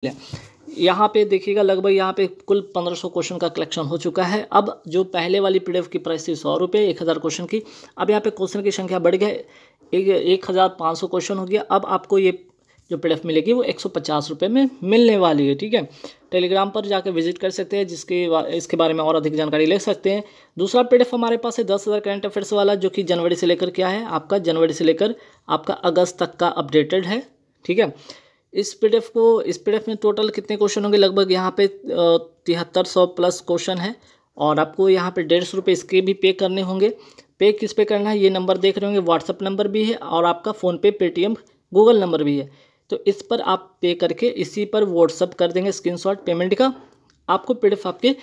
यहाँ पे देखिएगा लगभग यहाँ पे कुल 1500 क्वेश्चन का कलेक्शन हो चुका है। अब जो पहले वाली पीडीएफ की प्राइस थी 100 रुपये 1000 क्वेश्चन की, अब यहाँ पे क्वेश्चन की संख्या बढ़ गई, 1500 क्वेश्चन हो गया। अब आपको ये जो पीडीएफ मिलेगी वो 150 रुपये में मिलने वाली है। ठीक है, टेलीग्राम पर जाकर विजिट कर सकते हैं, इसके बारे में और अधिक जानकारी ले सकते हैं। दूसरा पीडीएफ हमारे पास है 10,000 करंट अफेयर्स वाला, जो कि जनवरी से लेकर क्या है आपका जनवरी से लेकर आपका अगस्त तक का अपडेटेड है। ठीक है, इस पीडीएफ में टोटल कितने क्वेश्चन होंगे, लगभग यहाँ पे 7300 प्लस क्वेश्चन है। और आपको यहाँ पे 150 रुपये इसके भी पे करने होंगे। पे किस पे करना है, ये नंबर देख रहे होंगे, व्हाट्सअप नंबर भी है और आपका फ़ोनपे, पेटीएम, गूगल नंबर भी है। तो इस पर आप पे करके इसी पर व्हाट्सअप कर देंगे स्क्रीनशॉट पेमेंट का, आपको पीडीएफ आपके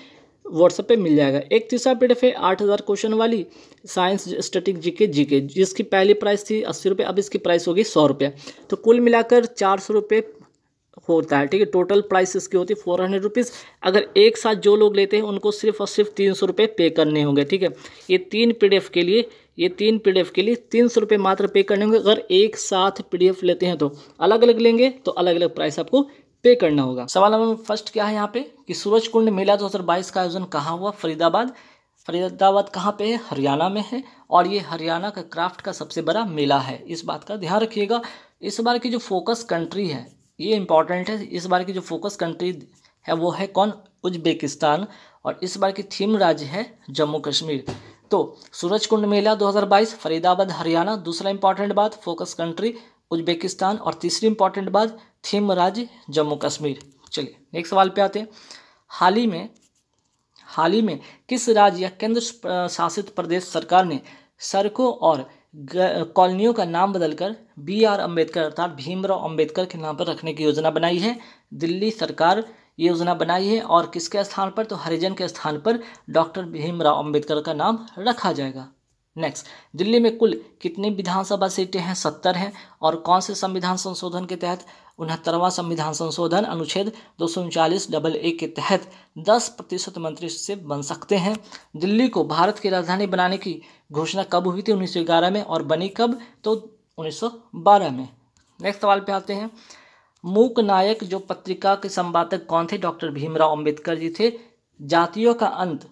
व्हाट्सएप पे मिल जाएगा। एक तीसरा पीडीएफ है 8000 क्वेश्चन वाली साइंस स्टैटिक जीके, जिसकी पहली प्राइस थी 80 रुपये, अब इसकी प्राइस होगी 100 रुपये। तो कुल मिलाकर 400 रुपये होता है। ठीक है, टोटल प्राइस इसकी होती है 400 रुपीज़। अगर एक साथ जो लोग लेते हैं उनको सिर्फ और सिर्फ 300 रुपये पे करने होंगे। ठीक है, ये तीन पीडीएफ के लिए 300 रुपये मात्र पे करने होंगे। अगर एक साथ पीडीएफ लेते हैं तो अलग अलग लेंगे तो अलग अलग प्राइस आपको पे करना होगा। सवाल नंबर फर्स्ट क्या है यहाँ पे कि सूरज कुंड मेला 2022 का आयोजन कहाँ हुआ, फरीदाबाद कहाँ पे है, हरियाणा में है। और ये हरियाणा का क्राफ्ट का सबसे बड़ा मेला है, इस बात का ध्यान रखिएगा। इस बार की जो फोकस कंट्री है ये इंपॉर्टेंट है, इस बार की जो फोकस कंट्री है वो है कौन, उज्बेकिस्तान। और इस बार की थीम राज्य है जम्मू कश्मीर। तो सूरज कुंड मेला 2022 फरीदाबाद हरियाणा, दूसरा इंपॉर्टेंट बात फोकस कंट्री उज्बेकिस्तान, और तीसरी इंपॉर्टेंट बात थीम राज्य जम्मू कश्मीर। चलिए नेक्स्ट सवाल पे आते हैं। हाल ही में किस राज्य या केंद्र शासित प्रदेश सरकार ने सड़कों और कॉलोनियों का नाम बदलकर BR अम्बेडकर अर्थात भीमराव अम्बेडकर के नाम पर रखने की योजना बनाई है? दिल्ली सरकार ये योजना बनाई है, और किसके स्थान पर, तो हरिजन के स्थान पर डॉक्टर भीमराव अम्बेडकर का नाम रखा जाएगा। नेक्स्ट, दिल्ली में कुल कितनी विधानसभा सीटें हैं? 70 हैं। और कौन से संविधान संशोधन के तहत? 69वां संविधान संशोधन अनुच्छेद 239AA के तहत 10% मंत्री से बन सकते हैं। दिल्ली को भारत की राजधानी बनाने की घोषणा कब हुई थी? 1911 में। और बनी कब? तो 1912 में। नेक्स्ट सवाल पे आते हैं। मूक नायक जो पत्रिका के संपादक कौन थे? डॉक्टर भीमराव अम्बेडकर जी थे। जातियों का अंत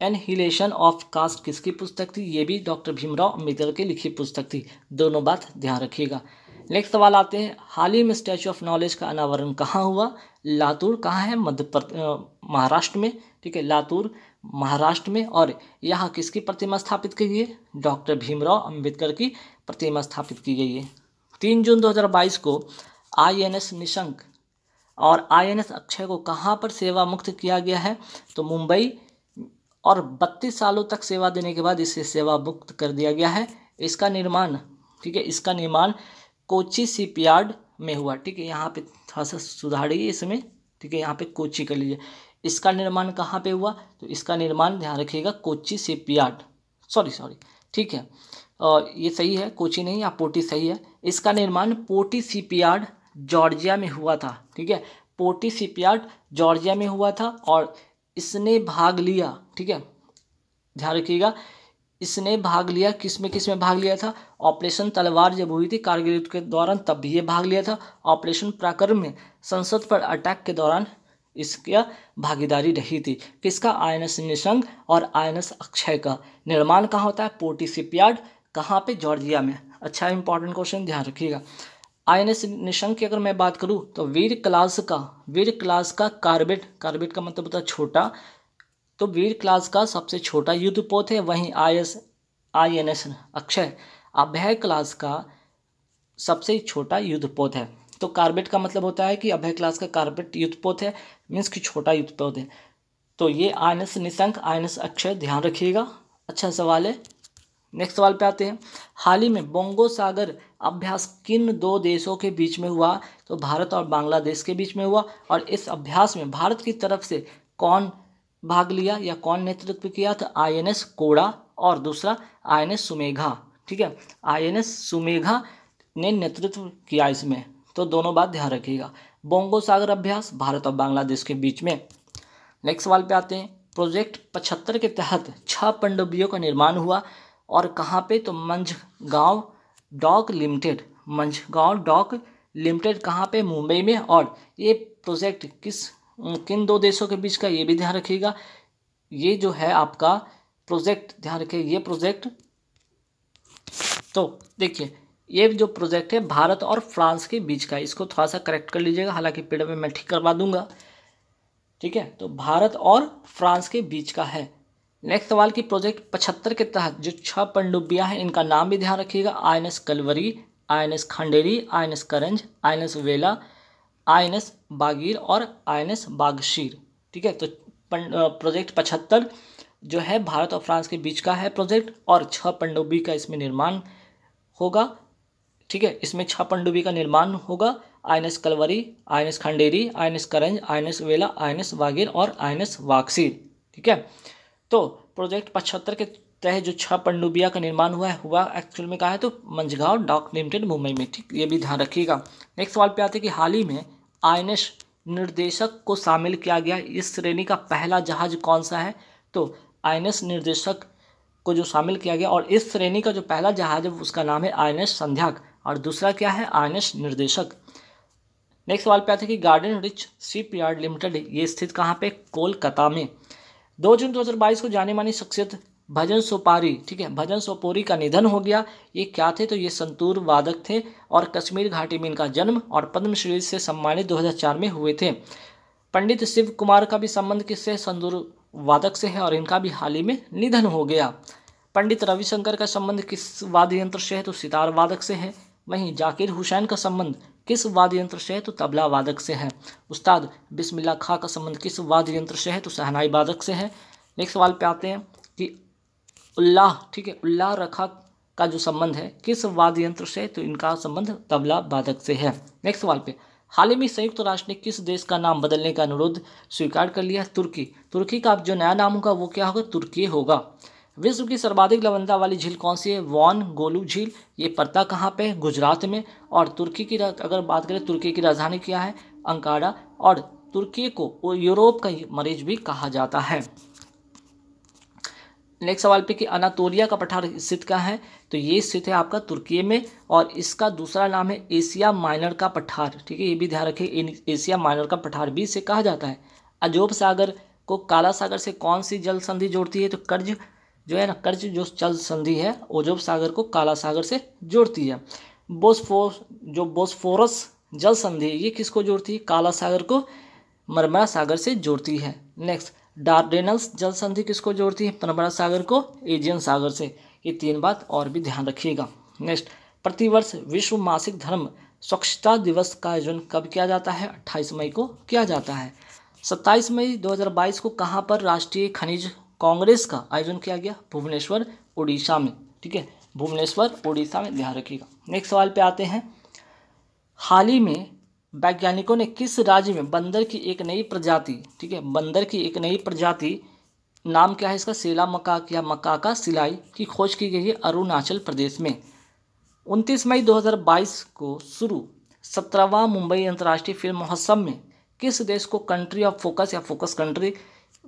एनहिलेशन ऑफ कास्ट किसकी पुस्तक थी? ये भी डॉक्टर भीमराव अम्बेडकर की लिखी पुस्तक थी। दोनों बात ध्यान रखिएगा। नेक्स्ट सवाल आते हैं। हाल ही में स्टैचू ऑफ नॉलेज का अनावरण कहाँ हुआ? लातूर कहाँ है? महाराष्ट्र में। ठीक है, लातूर महाराष्ट्र में। और यहाँ किसकी प्रतिमा स्थापित की गई है? डॉक्टर भीमराव अम्बेडकर की प्रतिमा स्थापित की गई है। 3 जून 2022 को INS निशंक और INS अक्षय को कहाँ पर सेवा मुक्त किया गया है? तो मुंबई। और 32 सालों तक सेवा देने के बाद इसे सेवा मुक्त कर दिया गया है। इसका निर्माण, ठीक है, इसका निर्माण कोची शिपयार्ड में हुआ। ठीक है, यहाँ पे थोड़ा सा सुधारिए इसमें। ठीक है, यहाँ पे कोची कर लीजिए। इसका निर्माण कहाँ पे हुआ? तो इसका निर्माण ध्यान रखिएगा कोची शिपयार्ड, सॉरी, ठीक है, और ये सही है, कोची नहीं, या पोर्टी सही है। इसका निर्माण पोर्टी शिपयार्ड जॉर्जिया में हुआ था। ठीक है, पोर्टी शिपयार्ड जॉर्जिया में हुआ था। और इसने भाग लिया, ठीक है, ध्यान रखिएगा, इसने भाग लिया किस में भाग लिया था? ऑपरेशन तलवार जब हुई थी कारगिल युद्ध के दौरान, तब भी ये भाग लिया था। ऑपरेशन पराक्रम में संसद पर अटैक के दौरान इसका भागीदारी रही थी। किसका? INS निशंक और INS अक्षय का। निर्माण कहाँ होता है? पोर्टी शिपयार्ड, कहाँ पे? जॉर्जिया में। अच्छा, इंपॉर्टेंट क्वेश्चन, ध्यान रखिएगा। INS निशंक की अगर मैं बात करूँ तो वीर क्लास का कार्बेट का मतलब होता है छोटा, तो वीर क्लास का सबसे छोटा युद्धपोत है। वहीं INS अक्षय अभय क्लास का सबसे छोटा युद्धपोत है। तो कार्बेट का मतलब होता है कि अभय क्लास का कार्बेट युद्धपोत है, मीन्स कि छोटा युद्धपोत है। तो ये INS निशंक, INS अक्षय, ध्यान रखिएगा। अच्छा सवाल है। नेक्स्ट सवाल पे आते हैं। हाल ही में बोंगो सागर अभ्यास किन 2 देशों के बीच में हुआ? तो भारत और बांग्लादेश के बीच में हुआ। और इस अभ्यास में भारत की तरफ से कौन भाग लिया या कौन नेतृत्व किया? तो INS कोड़ा और दूसरा INS सुमेघा। ठीक है, INS सुमेघा ने नेतृत्व किया इसमें। तो दोनों बात ध्यान रखिएगा। बोंगो सागर अभ्यास भारत और बांग्लादेश के बीच में। नेक्स्ट सवाल पे आते हैं। प्रोजेक्ट 75 के तहत 6 पनडुब्बियों का निर्माण हुआ और कहाँ पे? तो मंझगांव डॉक लिमिटेड कहाँ पे? मुंबई में। और ये प्रोजेक्ट किन दो देशों के बीच का, ये भी ध्यान रखिएगा। ये जो है आपका प्रोजेक्ट, ध्यान रखिए ये प्रोजेक्ट, तो देखिए ये जो प्रोजेक्ट है भारत और फ्रांस के बीच का है। इसको थोड़ा सा करेक्ट कर लीजिएगा, हालांकि पीडीएफ में मैं ठीक करवा दूंगा, ठीक है। तो भारत और फ्रांस के बीच का है। नेक्स्ट सवाल की प्रोजेक्ट 75 के तहत जो 6 पनडुब्बियां हैं इनका नाम भी ध्यान रखिएगा। INS Kalvari, INS Khanderi, INS करंज, INS वेला, INS बागीर और INS बागशीर, ठीक है। तो प्रोजेक्ट 75 जो है भारत और फ्रांस के बीच का है प्रोजेक्ट, और 6 पनडुब्बी का इसमें निर्माण होगा, ठीक है। इसमें 6 पनडुब्बी का निर्माण होगा। INS Kalvari, INS Khanderi, INS करंज, INS वेला, INS बागीर और INS वागसीर, ठीक है। तो प्रोजेक्ट 75 के तहत जो 6 पनडुब्बियां का निर्माण हुआ एक्चुअल में कहा है तो मंझगांव डॉक लिमिटेड मुंबई में, ठीक, ये भी ध्यान रखिएगा। नेक्स्ट सवाल पे आते हैं कि हाल ही में INS निर्देशक को शामिल किया गया इस श्रेणी का पहला जहाज कौन सा है। तो INS निर्देशक को जो शामिल किया गया और इस श्रेणी का जो पहला जहाज है उसका नाम है INS संध्याक, और दूसरा क्या है INS निर्देशक। नेक्स्ट सवाल पे आते हैं कि गार्डन रिच शिपयार्ड लिमिटेड ये स्थित कहाँ पे, कोलकाता में। 2 जून 2022 को जाने मानी शख्सियत भजन सोपारी, ठीक है, भजन सोपोरी का निधन हो गया। ये क्या थे, तो ये संतूर वादक थे और कश्मीर घाटी में इनका जन्म और पद्मश्री से सम्मानित 2004 में हुए थे। पंडित शिव कुमार का भी संबंध किससे, संतूर वादक से है और इनका भी हाल ही में निधन हो गया। पंडित रविशंकर का संबंध किस वाद्य यंत्र से है, तो सितार वादक से है। वहीं जाकिर हुसैन का संबंध किस वाद्य यंत्र से है, तो तबला वादक से है। उस्ताद बिस्मिल्लाह खां का संबंध किस वाद्य यंत्र से है, तो शहनाई वादक से है। नेक्स्ट सवाल पे आते हैं कि उल्लाह, ठीक है, उल्लाह रखा का जो संबंध है किस वाद्य यंत्र से, तो इनका संबंध तबला वादक से है। नेक्स्ट सवाल पे हाल ही में संयुक्त राष्ट्र ने किस देश का नाम बदलने का अनुरोध स्वीकार कर लिया, तुर्की। तुर्की का जो नया नाम होगा वो क्या होगा, तुर्की होगा। विश्व की सर्वाधिक लवणता वाली झील कौन सी है, वॉन गोलू झील। ये पड़ता कहाँ पे, गुजरात में। और तुर्की की अगर बात करें तुर्की की राजधानी क्या है, अंकारा, और तुर्की को यूरोप का मरीज भी कहा जाता है। नेक्स्ट सवाल पे कि अनातोलिया का पठार स्थित कहाँ है, तो ये स्थित है आपका तुर्की में, और इसका दूसरा नाम है एशिया माइनर का पठार, ठीक है, ये भी ध्यान रखिए, एशिया माइनर का पठार भी इसे कहा जाता है। अजोब सागर को काला सागर से कौन सी जल संधि जोड़ती है, तो कर्ज जो है ना, कर्ज जो जल संधि है अजोब सागर को काला सागर से जोड़ती है। बोस्फोरस जल संधि ये किसको जोड़ती है, काला सागर को मरमरा सागर से जोड़ती है। नेक्स्ट डार्डेनल्स जल संधि किसको जोड़ती है, मरमरा सागर को एजियन सागर से। ये 3 बात और भी ध्यान रखिएगा। नेक्स्ट प्रतिवर्ष विश्व मासिक धर्म स्वच्छता दिवस का आयोजन कब किया जाता है, 28 मई को किया जाता है। 27 मई 2022 को कहाँ पर राष्ट्रीय खनिज कांग्रेस का आयोजन किया गया, भुवनेश्वर उड़ीसा में, ठीक है, भुवनेश्वर उड़ीसा में, ध्यान रखिएगा। नेक्स्ट सवाल पे आते हैं, हाल ही में वैज्ञानिकों ने किस राज्य में बंदर की एक नई प्रजाति, ठीक है, बंदर की एक नई प्रजाति, नाम क्या है इसका, सेला मकाक या मकाका सिलाई की खोज की गई है, अरुणाचल प्रदेश में। 29 मई 2022 को शुरू 17वां मुंबई अंतर्राष्ट्रीय फिल्म महोत्सव में किस देश को कंट्री ऑफ फोकस या फोकस कंट्री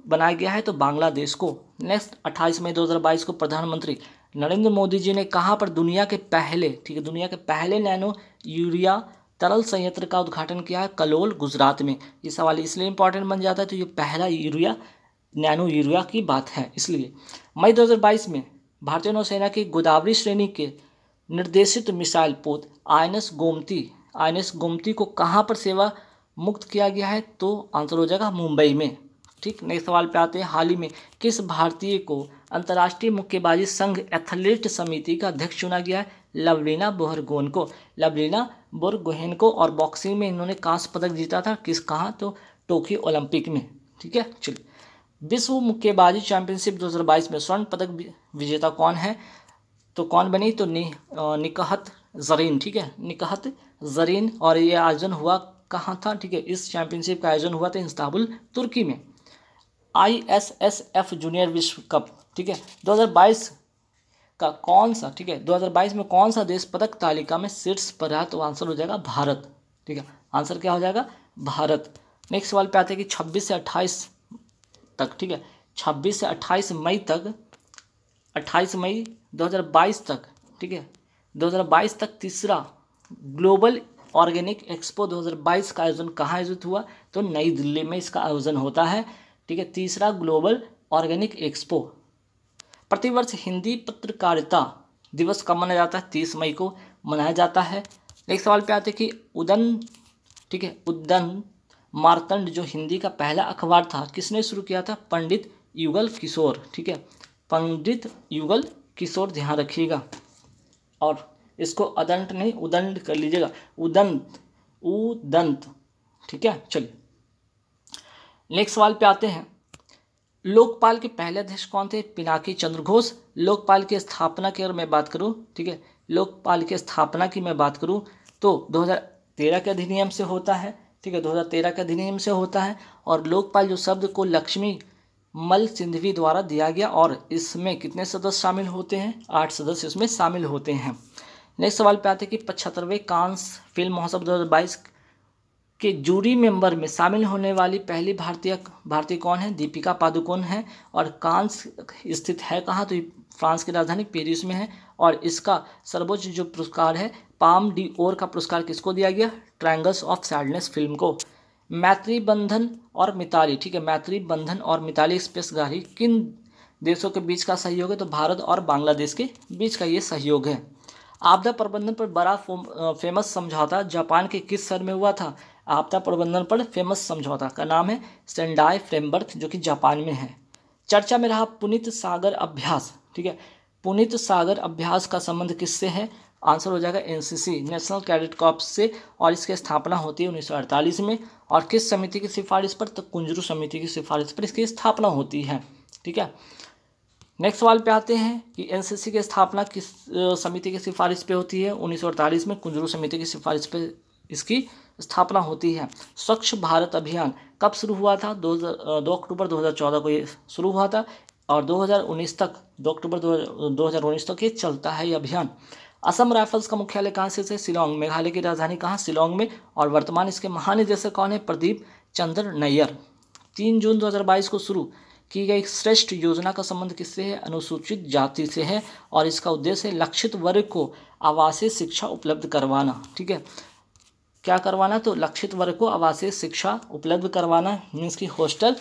बनाया गया है, तो बांग्लादेश को। नेक्स्ट 28 मई 2022 को प्रधानमंत्री नरेंद्र मोदी जी ने कहाँ पर दुनिया के पहले, ठीक है, दुनिया के पहले नैनो यूरिया तरल संयंत्र का उद्घाटन किया है, कलोल गुजरात में। ये सवाल इसलिए इंपॉर्टेंट बन जाता है तो ये पहला यूरिया नैनो यूरिया की बात है इसलिए। मई 2022 में भारतीय नौसेना की गोदावरी श्रेणी के निर्देशित मिसाइल पोत INS गोमती को कहाँ पर सेवा मुक्त किया गया है, तो आंसर हो जाएगा मुंबई में, ठीक। नेक्स्ट सवाल पे आते हैं, हाल ही में किस भारतीय को अंतर्राष्ट्रीय मुक्केबाजी संघ एथलीट समिति का अध्यक्ष चुना गया है, लवलीना बोरगोहेन को। लवलीना बोरगोहेन को, और बॉक्सिंग में इन्होंने कांस्य पदक जीता था, कहाँ, तो टोक्यो ओलंपिक में, ठीक है। चलिए, विश्व मुक्केबाजी चैंपियनशिप 2022 में स्वर्ण पदक विजेता कौन है, तो कौन बनी, तो निकहत जरीन, ठीक है, निकहत जरीन। और ये आयोजन हुआ कहाँ था, ठीक है, इस चैंपियनशिप का आयोजन हुआ था इस्तांबुल तुर्की में। ISSF जूनियर विश्व कप, ठीक है, 2022 का कौन सा, ठीक है, 2022 में कौन सा देश पदक तालिका में शीर्ष पर है, तो आंसर हो जाएगा भारत, ठीक है, आंसर क्या हो जाएगा, भारत। नेक्स्ट सवाल पे आते हैं कि 26 से 28 तक, ठीक है, 26 से 28 मई तक, 28 मई 2022 तक, ठीक है, 2022 तक तीसरा ग्लोबल ऑर्गेनिक एक्सपो 2022 का आयोजन कहाँ आयोजित हुआ? तो नई दिल्ली में इसका आयोजन होता है। ठीक है, तीसरा ग्लोबल ऑर्गेनिक एक्सपो। प्रतिवर्ष हिंदी पत्रकारिता दिवस कब मनाया जाता है? 30 मई को मनाया जाता है। नेक्स्ट सवाल पे आते हैं कि उदन, ठीक है, उदन मार्तंड जो हिंदी का पहला अखबार था किसने शुरू किया था? पंडित युगल किशोर। ठीक है, पंडित युगल किशोर, ध्यान रखिएगा। और इसको अदंत नहीं उदंड कर लीजिएगा, उदंत उदंत। ठीक है, चलिए नेक्स्ट सवाल पे आते हैं। लोकपाल के पहले अध्यक्ष कौन थे? पिनाकी चंद्र घोष। लोकपाल की स्थापना की अगर मैं बात करूं, ठीक है, लोकपाल की स्थापना की मैं बात करूं तो 2013 के अधिनियम से होता है। ठीक है, 2013 के अधिनियम से होता है। और लोकपाल जो शब्द को लक्ष्मी मल सिंधवी द्वारा दिया गया। और इसमें कितने सदस्य शामिल होते हैं? 8 सदस्य इसमें शामिल होते हैं। नेक्स्ट सवाल पे आते हैं कि 75वें कांस फिल्म महोत्सव 2022 के जूरी मेंबर में शामिल होने वाली पहली भारतीय कौन है? दीपिका पादुकोण है। और कांस स्थित है कहाँ? तो फ्रांस की राजधानी पेरिस में है। और इसका सर्वोच्च जो पुरस्कार है पाम डी ओर का पुरस्कार किसको दिया गया? ट्रायंगल्स ऑफ सैडनेस फिल्म को। मैत्री बंधन और मिताली, ठीक है, मैत्री बंधन और मिताली एक्सप्रेस गाड़ी किन देशों के बीच का सहयोग है? तो भारत और बांग्लादेश के बीच का ये सहयोग है। आपदा प्रबंधन पर बड़ा फेमस समझौता जापान के किस शहर में हुआ था? आपदा प्रबंधन पर फेमस समझौता का नाम है सेंडाई फ्रेमवर्क, जो कि जापान में है। चर्चा में रहा पुनीत सागर अभ्यास, ठीक है, पुनीत सागर अभ्यास का संबंध किससे है? आंसर हो जाएगा एनसीसी, नेशनल कैडेट कॉर्प्स से। और इसकी स्थापना होती है 1948 में। और किस समिति की सिफारिश पर? तो कुंजरू समिति की सिफारिश पर इसकी स्थापना होती है। ठीक है, नेक्स्ट सवाल पे आते हैं कि एनसीसी की स्थापना किस समिति की सिफारिश पे होती है? 1948 में कुंजरू समिति की सिफारिश पे इसकी स्थापना होती है। स्वच्छ भारत अभियान कब शुरू हुआ था? 2 अक्टूबर 2014 को ये शुरू हुआ था। और 2019 तक, 2 अक्टूबर 2019 तक ये चलता है ये अभियान। असम राइफल्स का मुख्यालय कहाँ से? शिलोंग। मेघालय की राजधानी कहाँ? शिलोंग में। और वर्तमान इसके महानिदेशक कौन है? प्रदीप चंद्र नैयर। 3 जून 2022 को शुरू की गई श्रेष्ठ योजना का संबंध किससे है? अनुसूचित जाति से है। और इसका उद्देश्य है लक्षित वर्ग को आवासीय शिक्षा उपलब्ध करवाना। ठीक है, क्या करवाना? तो लक्षित वर्ग को आवासीय शिक्षा उपलब्ध करवाना, मीन्स की हॉस्टल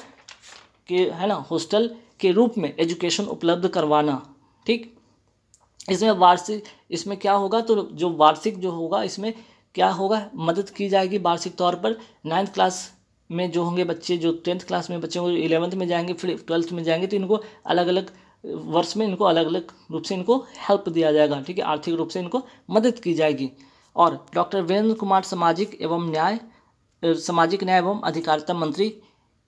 के, है ना, हॉस्टल के रूप में एजुकेशन उपलब्ध करवाना। ठीक, इसमें क्या होगा? तो जो वार्षिक जो होगा इसमें क्या होगा? मदद की जाएगी वार्षिक तौर पर। 9th क्लास में जो होंगे बच्चे, जो 10th क्लास में बच्चे होंगे, 11th में जाएंगे, फिर 12th में जाएंगे, तो इनको अलग अलग वर्ष में इनको अलग अलग रूप से इनको हेल्प दिया जाएगा। ठीक है, आर्थिक रूप से इनको मदद की जाएगी। और डॉक्टर वीरेंद्र कुमार सामाजिक न्याय एवं अधिकारिता मंत्री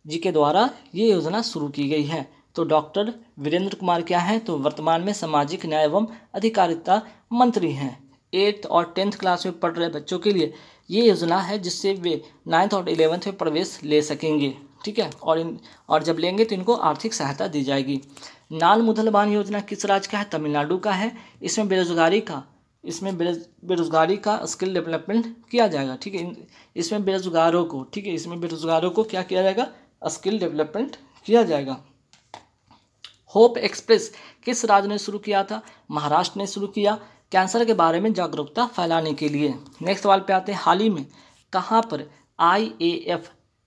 जी के द्वारा ये योजना शुरू की गई है। तो डॉक्टर वीरेंद्र कुमार क्या हैं? तो वर्तमान में सामाजिक न्याय एवं अधिकारिता मंत्री हैं। 8th और 10th क्लास में पढ़ रहे बच्चों के लिए ये योजना है जिससे वे 9th और 11th में प्रवेश ले सकेंगे। ठीक है, और जब लेंगे तो इनको आर्थिक सहायता दी जाएगी। नाल मुदलबान योजना किस राज्य का है? तमिलनाडु का है। इसमें बेरोजगारी का स्किल डेवलपमेंट किया जाएगा। ठीक है, इसमें बेरोजगारों को, ठीक है, इसमें बेरोजगारों को क्या किया जाएगा? स्किल डेवलपमेंट किया जाएगा। होप एक्सप्रेस किस राज्य ने शुरू किया था? महाराष्ट्र ने शुरू किया, कैंसर के बारे में जागरूकता फैलाने के लिए। नेक्स्ट सवाल पे आते हैं, हाल ही में कहाँ पर IAF,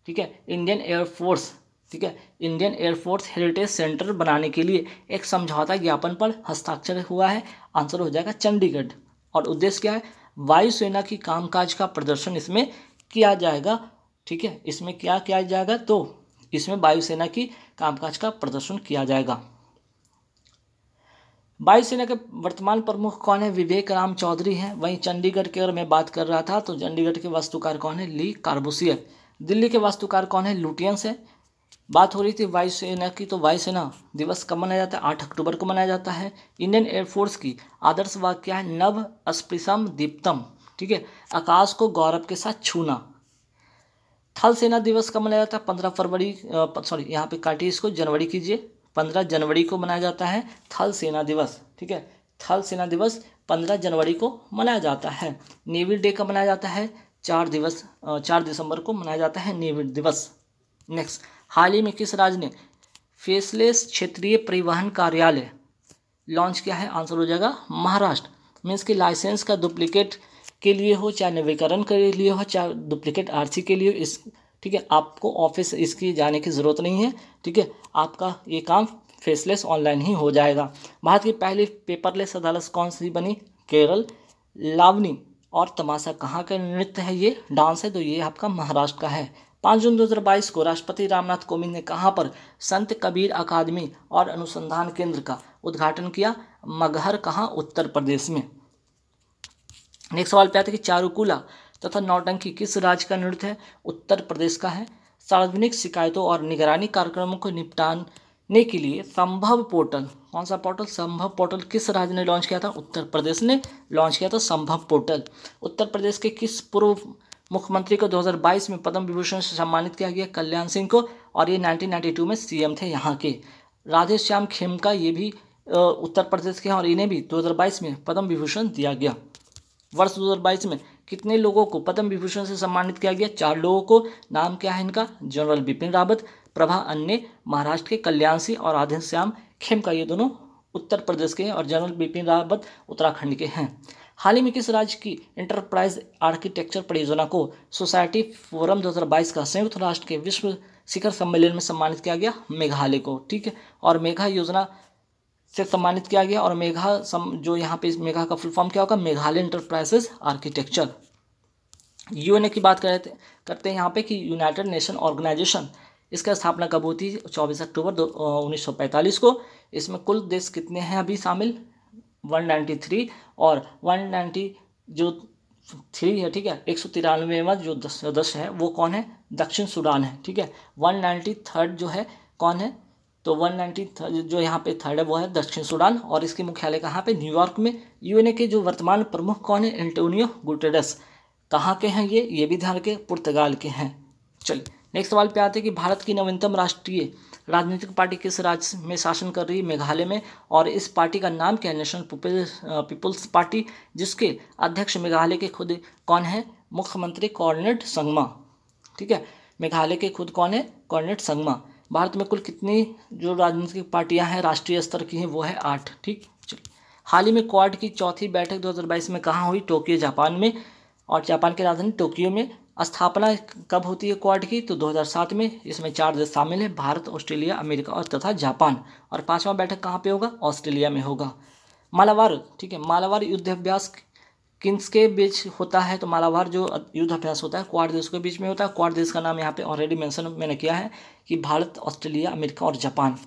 ठीक है, इंडियन एयरफोर्स, ठीक है, इंडियन एयरफोर्स हेरिटेज सेंटर बनाने के लिए एक समझौता ज्ञापन पर हस्ताक्षर हुआ है? आंसर हो जाएगा चंडीगढ़। और उद्देश्य क्या है? वायुसेना की कामकाज का प्रदर्शन इसमें किया जाएगा। ठीक है, इसमें क्या किया जाएगा? तो इसमें वायुसेना की कामकाज का प्रदर्शन किया जाएगा। वायुसेना के वर्तमान प्रमुख कौन है? विवेक राम चौधरी हैं। वहीं चंडीगढ़ की अगर मैं बात कर रहा था तो चंडीगढ़ के वास्तुकार कौन है? ली कार्बूसियर। दिल्ली के वास्तुकार कौन है? लुटियंस है। बात हो रही थी वायुसेना की, तो वायुसेना दिवस कब मनाया जाता है? 8 अक्टूबर को मनाया जाता है। इंडियन एयरफोर्स की आदर्श वाक्य क्या है? नभ अस्पृशम दीप्तम, ठीक है, आकाश को गौरव के साथ छूना। थल सेना दिवस कब मनाया जाता है? 15 फरवरी, सॉरी यहाँ पे काटिए इसको, जनवरी कीजिए, 15 जनवरी को मनाया जाता है थल सेना दिवस। ठीक है, थल सेना दिवस 15 जनवरी को मनाया जाता है। नेवी डे कब मनाया जाता है? 4 दिसंबर को मनाया जाता है नेवी दिवस। नेक्स्ट, हाल ही में किस राज्य ने फेसलेस क्षेत्रीय परिवहन कार्यालय लॉन्च किया है? आंसर हो जाएगा महाराष्ट्र। मीन्स कि लाइसेंस का डुप्लीकेट के लिए हो, चाहे नवीकरण के लिए हो, चाहे डुप्लीकेट आरसी के लिए, इस ठीक है, आपको ऑफिस इसकी जाने की ज़रूरत नहीं है। ठीक है, आपका ये काम फेसलेस ऑनलाइन ही हो जाएगा। भारत की पहली पेपरलेस अदालत कौन सी बनी? केरल। लावनी और तमाशा कहाँ का नृत्य है? ये डांस है, तो ये आपका महाराष्ट्र का है। 5 जून 2022 को राष्ट्रपति रामनाथ कोविंद ने कहाँ पर संत कबीर अकादमी और अनुसंधान केंद्र का उद्घाटन किया? मगहर कहाँ? उत्तर प्रदेश में। नेक्स्ट सवाल पे आते हैं कि चारुकुला तथा नौटंकी किस राज्य का नृत्य है? उत्तर प्रदेश का है। सार्वजनिक शिकायतों और निगरानी कार्यक्रमों को निपटाने के लिए संभव पोर्टल, कौन सा पोर्टल? संभव पोर्टल किस राज्य ने लॉन्च किया था? उत्तर प्रदेश ने लॉन्च किया था संभव पोर्टल। उत्तर प्रदेश के किस पूर्व मुख्यमंत्री को 2022 में पद्म विभूषण से सम्मानित किया गया? कल्याण सिंह को, और ये 1992 में सीएम थे यहाँ के। राधे श्याम खेमका, ये भी उत्तर प्रदेश के हैं और इन्हें भी 2022 में पद्म विभूषण दिया गया। वर्ष 2022 में कितने लोगों को पद्म विभूषण से सम्मानित किया गया? 4 लोगों को। नाम क्या है इनका? जनरल बिपिन रावत, प्रभा अन्ने महाराष्ट्र के, कल्याण सिंह और राधे श्याम खेमका, ये दोनों उत्तर प्रदेश के हैं और जनरल बिपिन रावत उत्तराखंड के हैं। हाल ही में किस राज्य की इंटरप्राइज आर्किटेक्चर परियोजना को सोसाइटी फोरम 2022 का संयुक्त राष्ट्र के विश्व शिखर सम्मेलन में सम्मानित किया गया? मेघालय को। ठीक है, और मेघा योजना से सम्मानित किया गया। और मेघा जो यहाँ पे मेघा का फुल फॉर्म क्या होगा? Meghalaya enterprises architecture. यूएनए की बात करते हैं यहाँ पे कि यूनाइटेड नेशन ऑर्गेनाइजेशन, इसका स्थापना कब होती है? 24 अक्टूबर 1945 को। इसमें कुल देश कितने हैं अभी शामिल? 193, और 190 जो 3 है, ठीक है, 193वां जो सदस्य है वो कौन है? दक्षिण सूडान है। ठीक है, 193 जो है कौन है? तो 190 जो यहाँ पे थर्ड है वो है दक्षिण सूडान, और इसके मुख्यालय कहाँ पे? न्यूयॉर्क में। यूएनए के जो वर्तमान प्रमुख कौन है? Antonio Guterres. कहाँ के हैं ये भी ध्यान रखें, पुर्तगाल के हैं। चलिए नेक्स्ट सवाल पे आते हैं कि भारत की नवीनतम राष्ट्रीय राजनीतिक पार्टी किस राज्य में शासन कर रही है? मेघालय में। और इस पार्टी का नाम क्या है? नेशनल पीपुल्स पार्टी, जिसके अध्यक्ष मेघालय के खुद कौन है? मुख्यमंत्री कॉर्नेट संगमा। ठीक है, मेघालय के खुद कौन है? कॉर्नेट संगमा। भारत में कुल कितनी जो राजनीतिक पार्टियां हैं राष्ट्रीय स्तर की हैं? वो है 8। ठीक, चलिए हाल ही में क्वाड की चौथी बैठक 2022 में कहाँ हुई? टोक्यो, जापान में। और जापान की राजधानी टोक्यो में। स्थापना कब होती है क्वाड की? तो 2007 में। इसमें 4 देश शामिल हैं, भारत, ऑस्ट्रेलिया, अमेरिका और तथा जापान। और 5वां बैठक कहाँ पे होगा? ऑस्ट्रेलिया में होगा। मालाबार, ठीक है, मालाबार युद्धाभ्यास किसके बीच होता है? तो मालाबार जो युद्धाभ्यास होता है क्वाड देशों के बीच में होता है। क्वाड देश का नाम यहाँ पे ऑलरेडी मेंशन मैंने किया है कि भारत, ऑस्ट्रेलिया, अमेरिका और जापान।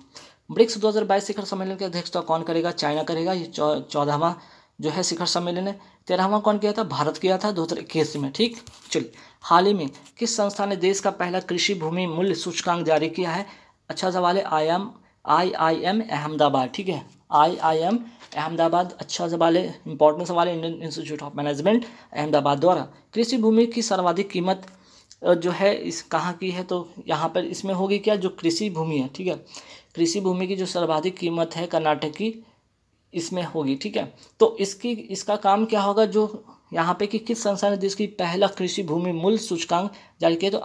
ब्रिक्स 2022 शिखर सम्मेलन की अध्यक्षता कौन करेगा? चाइना करेगा। ये 14वां जो है शिखर सम्मेलन है। 13वां कौन किया था? भारत किया था 2021 में। ठीक, चलिए हाल ही में किस संस्था ने देश का पहला कृषि भूमि मूल्य सूचकांक जारी किया है? अच्छा सवाल है। IIM अहमदाबाद। ठीक है, IIM अहमदाबाद अच्छा सवाल है, इंपॉर्टेंट सवाल है। Indian institute of management Ahmedabad द्वारा कृषि भूमि की सर्वाधिक कीमत जो है इस कहाँ की है? तो यहाँ पर इसमें होगी क्या? जो कृषि भूमि है, ठीक है, कृषि भूमि की जो सर्वाधिक कीमत है कर्नाटक की, इसमें होगी। ठीक है, तो इसका काम क्या होगा? जो यहाँ पे कि किस संस्था ने देश की पहला कृषि भूमि मूल्य सूचकांक जारी किया? तो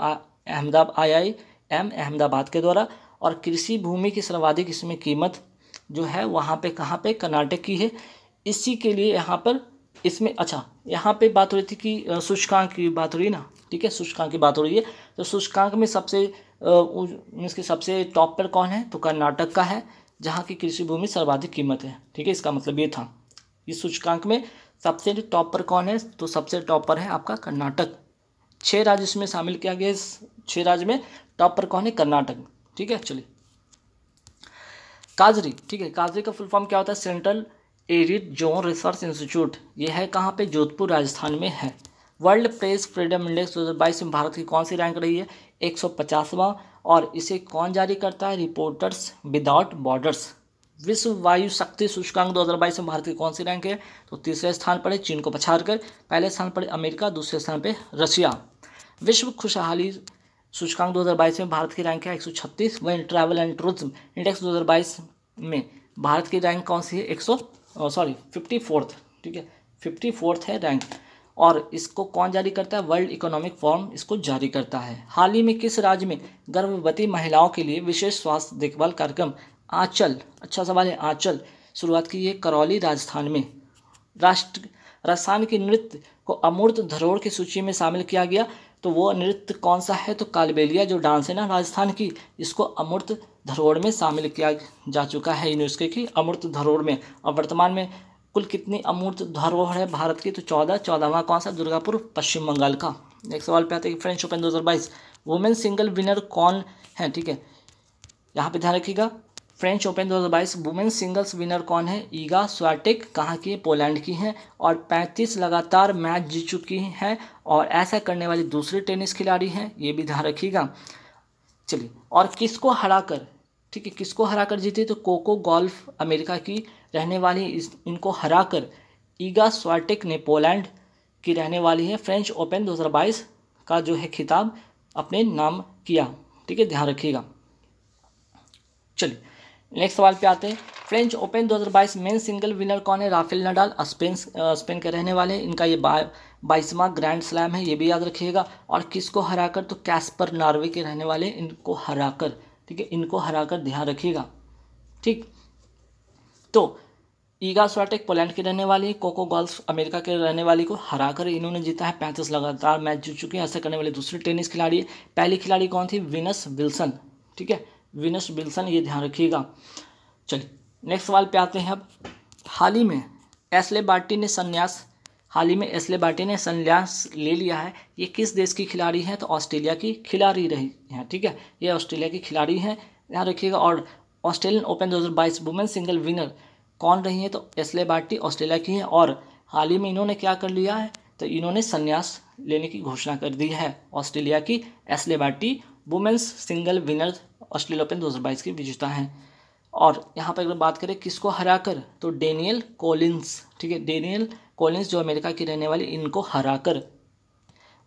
IIM अहमदाबाद के द्वारा। और कृषि भूमि की सर्वाधिक इसमें कीमत जो है वहाँ पे कहाँ पे? कर्नाटक की है। इसी के लिए यहाँ पर इसमें अच्छा यहाँ पे बात हो रही थी कि सूचकांक की बात हो रही है ना। ठीक है, सूचकांक की बात हो रही है। तो सूचकांक में सबसे टॉप पर कौन है? तो कर्नाटक का है, जहाँ की कृषि भूमि सर्वाधिक कीमत है। ठीक है, इसका मतलब ये था। इस सूचकांक में सबसे टॉप पर कौन है? तो सबसे टॉप पर है आपका कर्नाटक। 6 राज्य इसमें शामिल किया गया। इस 6 राज्य में टॉप पर कौन है? कर्नाटक। ठीक है, चलिए काजरी। ठीक है, काजरी का फुल फॉर्म क्या होता है? Central arid zone research institute. ये है कहाँ पे? जोधपुर, राजस्थान में है। वर्ल्ड प्रेस फ्रीडम इंडेक्स 2022 में भारत की कौन सी रैंक रही है? 150वां। और इसे कौन जारी करता है? Reporters without borders. विश्व वायु शक्ति सूचकांक 2022 में भारत की कौन सी रैंक है? तो 3रे स्थान पर है, चीन को पछाड़कर। पहले स्थान पर अमेरिका, दूसरे स्थान पर रशिया। विश्व खुशहाली सूचकांक 2022 में भारत की रैंक है 136। वहीं ट्रैवल एंड टूरिज्म इंडेक्स 2022 में भारत की रैंक कौन सी है? 54th। ठीक है, 54th है रैंक। और इसको कौन जारी करता है? वर्ल्ड इकोनॉमिक फोरम इसको जारी करता है। हाल ही में किस राज्य में गर्भवती महिलाओं के लिए विशेष स्वास्थ्य देखभाल कार्यक्रम आंचल, अच्छा सवाल है, आंचल शुरुआत की है? करौली, राजस्थान में। राजस्थान की नृत्य को अमूर्त धरोहर की सूची में शामिल किया गया। तो वो नृत्य कौन सा है? तो कालबेलिया जो डांस है ना राजस्थान की, इसको अमूर्त धरोहर में शामिल किया जा चुका है यूनेस्को की अमूर्त धरोहर में। और वर्तमान में कुल कितनी अमूर्त धरोहर है भारत की? तो 14वां कौन सा? दुर्गापुर पश्चिम बंगाल का। नेक्स्ट सवाल पे आते हैं French open 2022 women single winner कौन है? ठीक है, यहाँ पे ध्यान रखिएगा, French open 2022 women singles winner कौन है? ईगा स्वियाटेक कहाँ की है? पोलैंड की हैं और 35 लगातार मैच जीत चुकी हैं और ऐसा करने वाली दूसरी टेनिस खिलाड़ी हैं, ये भी ध्यान रखिएगा। चलिए, और किसको हराकर, ठीक है, किसको हराकर जीती? तो कोको गॉल्फ अमेरिका की रहने वाली इनको हराकर ईगा स्वियाटेक ने पोलैंड की रहने वाली है फ्रेंच ओपन 2022 का जो है खिताब अपने नाम किया। ठीक है, ध्यान रखिएगा। चलिए नेक्स्ट सवाल पे आते हैं। French open 2022 men single winner कौन है? राफेल नडाल स्पेन के रहने वाले, इनका ये 22वां ग्रैंड स्लैम है, ये भी याद रखिएगा। और किसको हराकर? तो कैस्पर नॉर्वे के रहने वाले, इनको हराकर, ठीक है, इनको हराकर ध्यान रखिएगा। ठीक, तो ईगा स्वियाटेक पोलैंड के रहने वाली, कोको गॉल्फ अमेरिका के रहने वाली को हराकर इन्होंने जीता है। 35 लगातार मैच जीत चुके हैं। ऐसा करने वाली दूसरी टेनिस खिलाड़ी है। पहली खिलाड़ी कौन थी? वीनस विल्सन, ठीक है, वीनस विल्सन, ये ध्यान रखिएगा। चलिए नेक्स्ट सवाल पे आते हैं। अब हाल ही में एशले बार्टी ने संन्यास ले लिया है। ये किस देश की खिलाड़ी है? तो ऑस्ट्रेलिया की खिलाड़ी रही है। ठीक है, ये ऑस्ट्रेलिया की खिलाड़ी हैं, ध्यान रखिएगा। और Australian open 2022 women single winner कौन रही है? तो एशले बार्टी ऑस्ट्रेलिया की है और हाल ही में इन्होंने क्या कर लिया है? तो इन्होंने संन्यास लेने की घोषणा कर दी है। ऑस्ट्रेलिया की Ashleigh Barty women's single winner Australia open 2022 की विजेता हैं। और यहाँ पर अगर बात करें किसको हराकर, तो डेनियल कॉलिंस, ठीक है, डेनियल कॉलिंस जो अमेरिका की रहने वाली, इनको हराकर।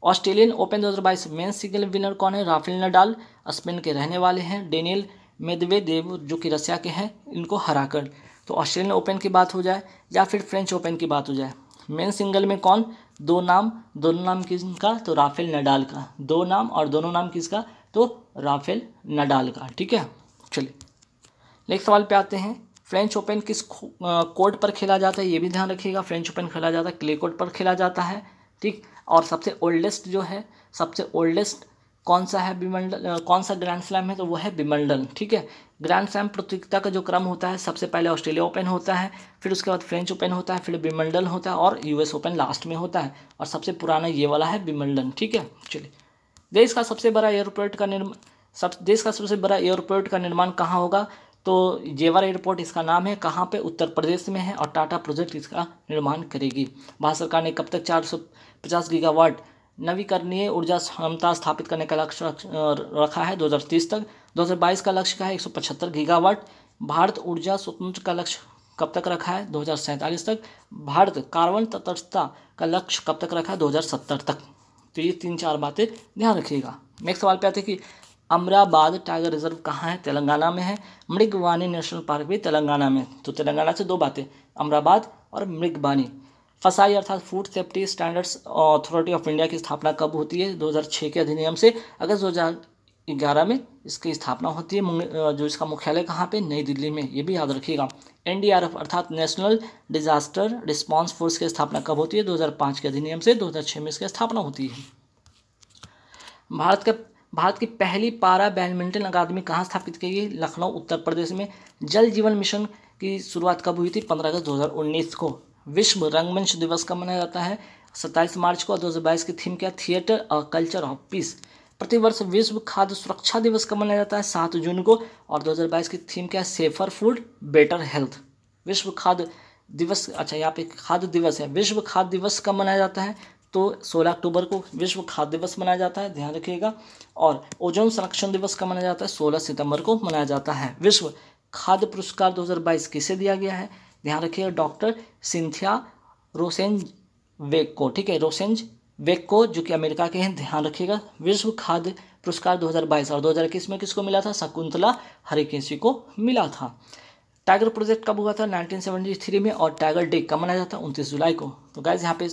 Australian open 2022 men single winner कौन है? राफेल नडाल स्पेन के रहने वाले हैं। डेनियल मेदवेदेव जो कि रशिया के हैं, इनको हराकर। तो ऑस्ट्रेलियन ओपन की बात हो जाए या फिर फ्रेंच ओपन की बात हो जाए, मेन सिंगल में कौन? दोनों नाम किसका? तो राफेल नडाल का। दो नाम और दोनों नाम किसका? तो राफेल नडाल का। ठीक है, चलिए नेक्स्ट सवाल पे आते हैं। फ्रेंच ओपन किस कोर्ट पर खेला जाता है? ये भी ध्यान रखिएगा। फ्रेंच ओपन खेला जाता है क्ले कोर्ट पर खेला जाता है। ठीक, और सबसे ओल्डेस्ट कौन सा है? विंबलडन। कौन सा ग्रैंड स्लैम है? तो वो है विंबलडन। ठीक है, ग्रैंड स्लैम प्रतियोगिता का जो क्रम होता है, सबसे पहले ऑस्ट्रेलिया ओपन होता है, फिर उसके बाद फ्रेंच ओपन होता है, फिर विंबलडन होता है और यूएस ओपन लास्ट में होता है। और सबसे पुराना ये वाला है विंबलडन। ठीक है, चलिए देश का सबसे बड़ा एयरपोर्ट का निर्माण कहाँ होगा? तो जेवर एयरपोर्ट इसका नाम है। कहाँ पे? उत्तर प्रदेश में है और टाटा प्रोजेक्ट इसका निर्माण करेगी। भारत सरकार ने कब तक 450 गीगावाट नवीकरणीय ऊर्जा क्षमता स्थापित करने का लक्ष्य रखा है? 2030 तक। 2022 का लक्ष्य क्या है? 175 गीगावाट। भारत ऊर्जा स्वतंत्र का लक्ष्य कब तक रखा है? 2047 तक। भारत कार्बन तटस्थता का लक्ष्य कब तक रखा है? 2070 तक। तो ये 3-4 बातें ध्यान रखिएगा। नेक्स्ट सवाल पे आते हैं कि अमराबाद टाइगर रिजर्व कहाँ है? तेलंगाना में है। मृगवानी नेशनल पार्क भी तेलंगाना में। तो तेलंगाना से 2 बातें, अमराबाद और मृगवानी। फसाई अर्थात food safety standards authority of India की स्थापना कब होती है? 2006 के अधिनियम से अगस्त 2011 में इसकी स्थापना होती है। जो इसका मुख्यालय कहाँ पे? नई दिल्ली में, ये भी याद रखिएगा। एनडीआरएफ अर्थात नेशनल डिजास्टर रिस्पांस फोर्स की स्थापना कब होती है? 2005 के अधिनियम से। 2006 में इसकी स्थापना होती है। भारत की पहली पारा बैडमिंटन अकादमी कहाँ स्थापित की गई? लखनऊ उत्तर प्रदेश में। जल जीवन मिशन की शुरुआत कब हुई थी? 15 अगस्त 2019 को। विश्व रंगमंच दिवस कब मनाया जाता है? 27 मार्च को। 2022 की थीम क्या? थिएटर और कल्चर ऑफ पीस। प्रतिवर्ष विश्व खाद्य सुरक्षा दिवस कब मनाया जाता है? 7 जून को। और 2022 की थीम क्या है? Safer food better health. विश्व खाद्य दिवस, अच्छा यहाँ पे खाद्य दिवस है। विश्व खाद्य दिवस कब मनाया जाता है? तो 16 अक्टूबर को विश्व खाद्य दिवस मनाया जाता है, ध्यान रखिएगा। और ओजोन संरक्षण दिवस कब मनाया जाता है? 16 सितंबर को मनाया जाता है। विश्व खाद्य पुरस्कार 2022 किसे दिया गया है? ध्यान रखिएगा, डॉक्टर सिंथिया रोसेनवेग को। ठीक है, रोसेनवेग को, जो कि अमेरिका के हैं, ध्यान रखिएगा। विश्व खाद्य पुरस्कार 2022 और 2021 में किसको मिला था? शकुंतला हरिकेशी को मिला था। टाइगर प्रोजेक्ट कब हुआ था? 1973 में। और टाइगर डे कब मनाया जाता है? 29 जुलाई को। तो गाइस यहाँ पे